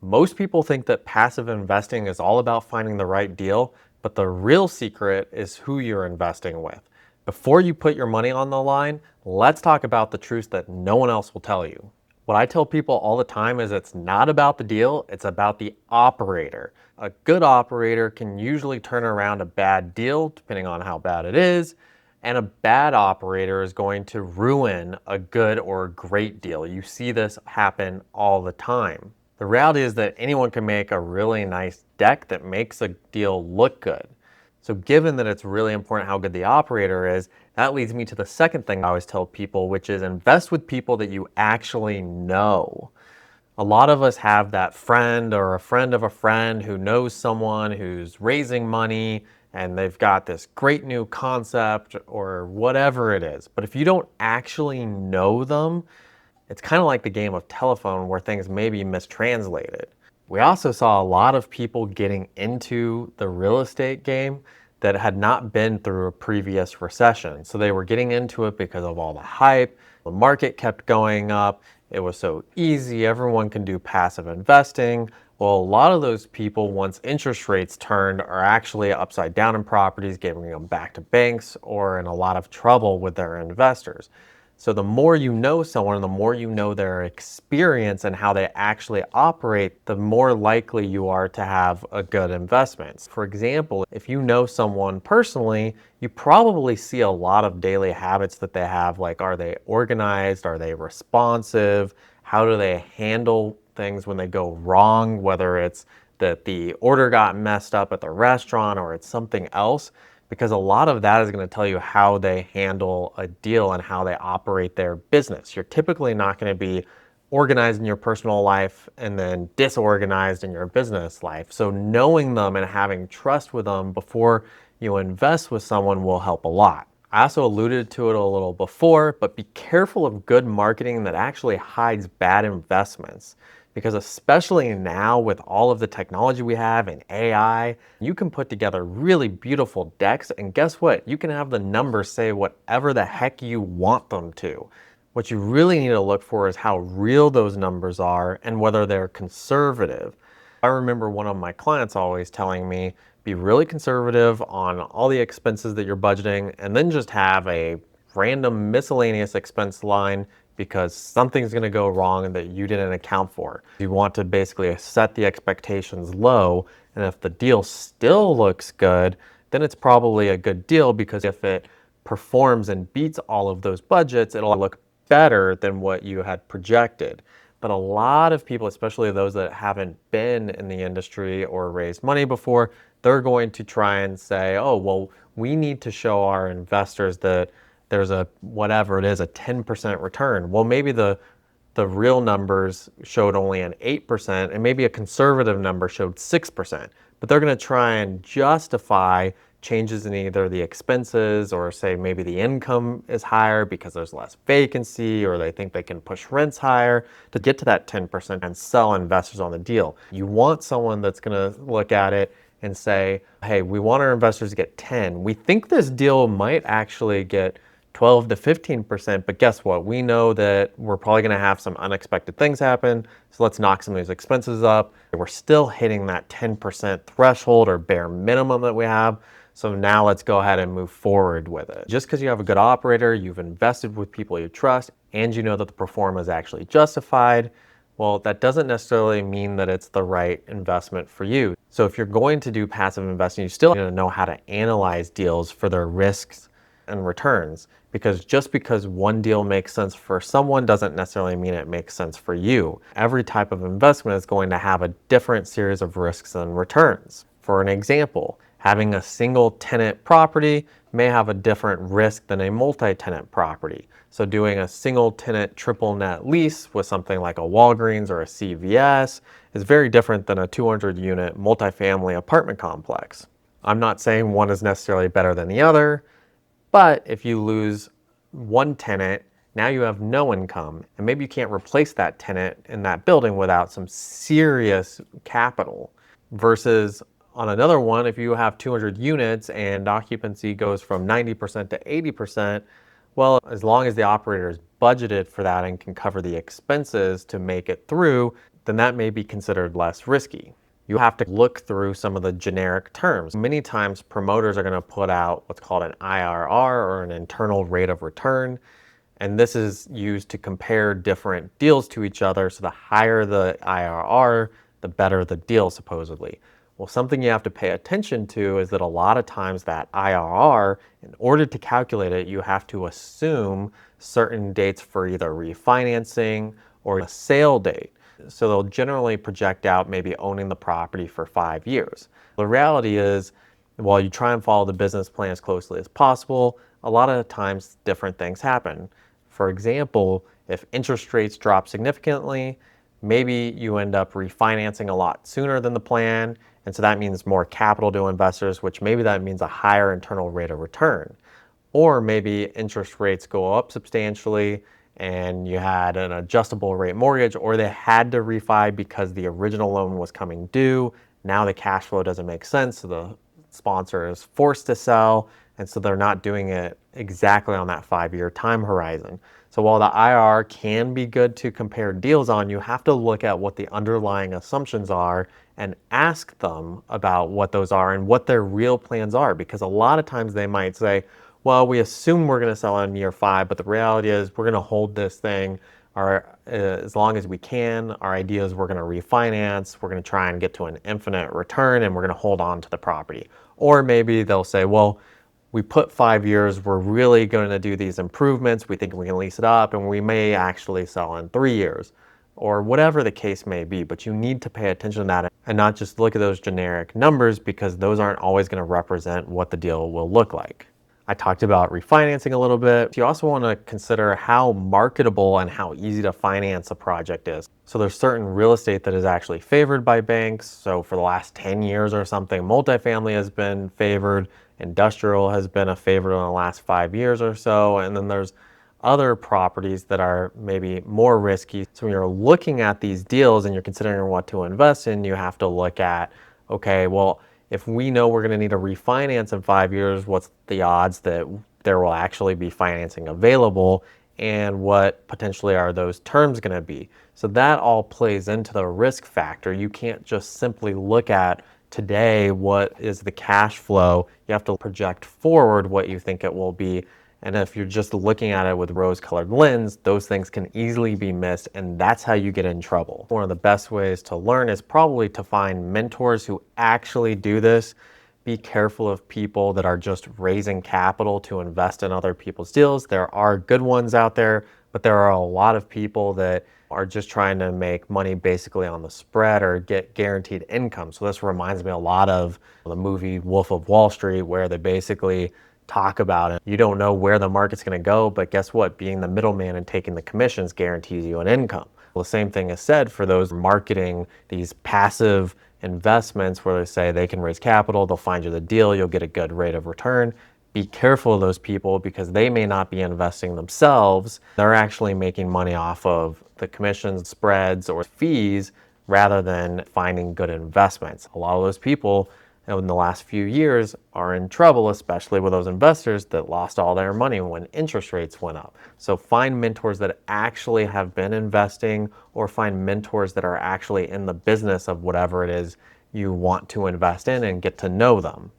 Most people think that passive investing is all about finding the right deal, but the real secret is who you're investing with. Before you put your money on the line, let's talk about the truths that no one else will tell you. What I tell people all the time is it's not about the deal, it's about the operator. A good operator can usually turn around a bad deal, depending on how bad it is, and a bad operator is going to ruin a good or great deal. You see this happen all the time. The reality is that anyone can make a really nice deck that makes a deal look good. So given that it's really important how good the operator is, that leads me to the second thing I always tell people, which is invest with people that you actually know. A lot of us have that friend or a friend of a friend who knows someone who's raising money and they've got this great new concept or whatever it is. But if you don't actually know them, it's kind of like the game of telephone where things may be mistranslated. We also saw a lot of people getting into the real estate game that had not been through a previous recession. So they were getting into it because of all the hype. The market kept going up. It was so easy. Everyone can do passive investing. Well, a lot of those people, once interest rates turned, are actually upside down in properties, giving them back to banks, or in a lot of trouble with their investors. So the more you know someone, the more you know their experience and how they actually operate, the more likely you are to have a good investment. For example, if you know someone personally, you probably see a lot of daily habits that they have, like are they organized, are they responsive, how do they handle things when they go wrong, whether it's that the order got messed up at the restaurant or it's something else. Because a lot of that is going to tell you how they handle a deal and how they operate their business. You're typically not going to be organized in your personal life and then disorganized in your business life. So knowing them and having trust with them before you invest with someone will help a lot. I also alluded to it a little before, but be careful of good marketing that actually hides bad investments. Because especially now with all of the technology we have in AI, you can put together really beautiful decks, and guess what? You can have the numbers say whatever the heck you want them to. What you really need to look for is how real those numbers are and whether they're conservative. I remember one of my clients always telling me, be really conservative on all the expenses that you're budgeting, and then just have a random miscellaneous expense line because something's going to go wrong that you didn't account for. You want to basically set the expectations low, and if the deal still looks good, then it's probably a good deal, because if it performs and beats all of those budgets, it'll look better than what you had projected. But a lot of people, especially those that haven't been in the industry or raised money before, they're going to try and say, oh, well, we need to show our investors that there's a, whatever it is, a 10% return. Well, maybe the real numbers showed only an 8%, and maybe a conservative number showed 6%. But they're going to try and justify changes in either the expenses, or say maybe the income is higher because there's less vacancy, or they think they can push rents higher to get to that 10% and sell investors on the deal. You want someone that's going to look at it and say, hey, we want our investors to get 10. We think this deal might actually get 12 to 15%, but guess what? We know that we're probably going to have some unexpected things happen, so let's knock some of these expenses up. We're still hitting that 10% threshold or bare minimum that we have, so now let's go ahead and move forward with it. Just because you have a good operator, you've invested with people you trust, and you know that the proforma is actually justified, well, that doesn't necessarily mean that it's the right investment for you. So if you're going to do passive investing, you still need to know how to analyze deals for their risks and returns, because just because one deal makes sense for someone doesn't necessarily mean it makes sense for you. Every type of investment is going to have a different series of risks and returns. For an example, having a single tenant property may have a different risk than a multi-tenant property. So doing a single tenant triple net lease with something like a Walgreens or a CVS is very different than a 200 unit multifamily apartment complex. I'm not saying one is necessarily better than the other, but if you lose one tenant, now you have no income, and maybe you can't replace that tenant in that building without some serious capital. Versus on another one, if you have 200 units and occupancy goes from 90% to 80%, well, as long as the operator is budgeted for that and can cover the expenses to make it through, then that may be considered less risky. You have to look through some of the generic terms. Many times promoters are going to put out what's called an IRR, or an internal rate of return. And this is used to compare different deals to each other. So the higher the IRR, the better the deal, supposedly. Well, something you have to pay attention to is that a lot of times that IRR, in order to calculate it, you have to assume certain dates for either refinancing or a sale date. So they'll generally project out maybe owning the property for 5 years. The reality is, while you try and follow the business plan as closely as possible, a lot of times different things happen. For example, if interest rates drop significantly, maybe you end up refinancing a lot sooner than the plan, and so that means more capital to investors, which maybe that means a higher internal rate of return. Or maybe interest rates go up substantially and you had an adjustable rate mortgage, or they had to refi because the original loan was coming due. Now the cash flow doesn't make sense, so the sponsor is forced to sell, and so they're not doing it exactly on that 5-year time horizon. So while the IRR can be good to compare deals on, you have to look at what the underlying assumptions are and ask them about what those are and what their real plans are, because a lot of times they might say, well, we assume we're going to sell in year 5, but the reality is we're going to hold this thing as long as we can. Our idea is we're going to refinance, we're going to try and get to an infinite return, and we're going to hold on to the property. Or maybe they'll say, well, we put 5 years, we're really going to do these improvements, we think we can lease it up, and we may actually sell in 3 years, or whatever the case may be. But you need to pay attention to that and not just look at those generic numbers, because those aren't always going to represent what the deal will look like. I talked about refinancing a little bit. You also want to consider how marketable and how easy to finance a project is. So there's certain real estate that is actually favored by banks. So for the last 10 years or something, multifamily has been favored, industrial has been a favorite in the last 5 years or so. And then there's other properties that are maybe more risky. So when you're looking at these deals and you're considering what to invest in, you have to look at, okay, well, if we know we're going to need a refinance in 5 years, what's the odds that there will actually be financing available, and what potentially are those terms going to be? So that all plays into the risk factor. You can't just simply look at today what is the cash flow. You have to project forward what you think it will be. And if you're just looking at it with rose-colored lens, those things can easily be missed, and that's how you get in trouble. One of the best ways to learn is probably to find mentors who actually do this. Be careful of people that are just raising capital to invest in other people's deals. There are good ones out there, but there are a lot of people that are just trying to make money basically on the spread or get guaranteed income. So this reminds me a lot of the movie Wolf of Wall Street, where they basically talk about it. You don't know where the market's going to go, but guess what? Being the middleman and taking the commissions guarantees you an income. Well, the same thing is said for those marketing these passive investments where they say they can raise capital, they'll find you the deal, you'll get a good rate of return. Be careful of those people, because they may not be investing themselves. They're actually making money off of the commissions, spreads, or fees rather than finding good investments. A lot of those people in the last few years are in trouble, especially with those investors that lost all their money when interest rates went up. So find mentors that actually have been investing, or find mentors that are actually in the business of whatever it is you want to invest in, and get to know them.